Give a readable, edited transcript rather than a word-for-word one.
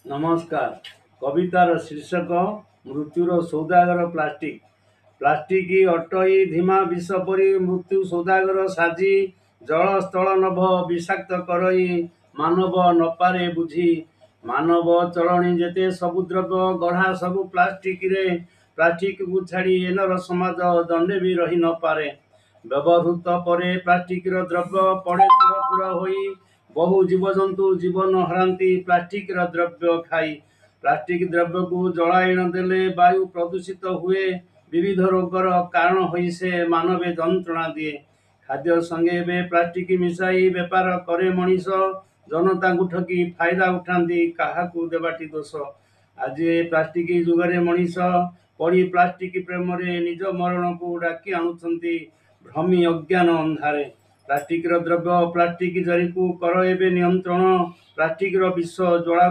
नमस्कार। कवितार शीर्षक मृत्युर सौदागर plastic. Plastic अटई धीमा विष परी मृत्यु सौदागर साजी जल स्थल नभ विषाक्त करई मानव नपारे बुझी मानव चलणी जेते सबु द्रव्य गढ़ा सबु प्लास्टिक रे प्लास्टिक को छाड़ी एनर समाज दंडे भी रही न पारे। व्यवहृत परे प्लास्टिक द्रव्य पड़े पुरा होई बहु जीवजंतु जीवन हरांती प्लास्टिक द्रव्य खाई। प्लास्टिक द्रव्य को जलाई न देले वायु प्रदूषित हुए विविध रोगर कारण होई से मानवे जंत्रणा दिए। खाद्य संगे एवं प्लास्टिक मिसाई बेपार करे मनीष जनता को ठगी फायदा उठाती काहाकू देवाटी दोष। आज प्लास्टिक जुगरे मनीष पड़ी प्लास्टिक प्रेम रे निज मरण को डाकी आणुचंती भ्रमी अज्ञान अंधारे। प्लास्टिक द्रव्य प्लास्टिक जरी को कर एबे नियंत्रण प्लास्टिक विष ज्वाला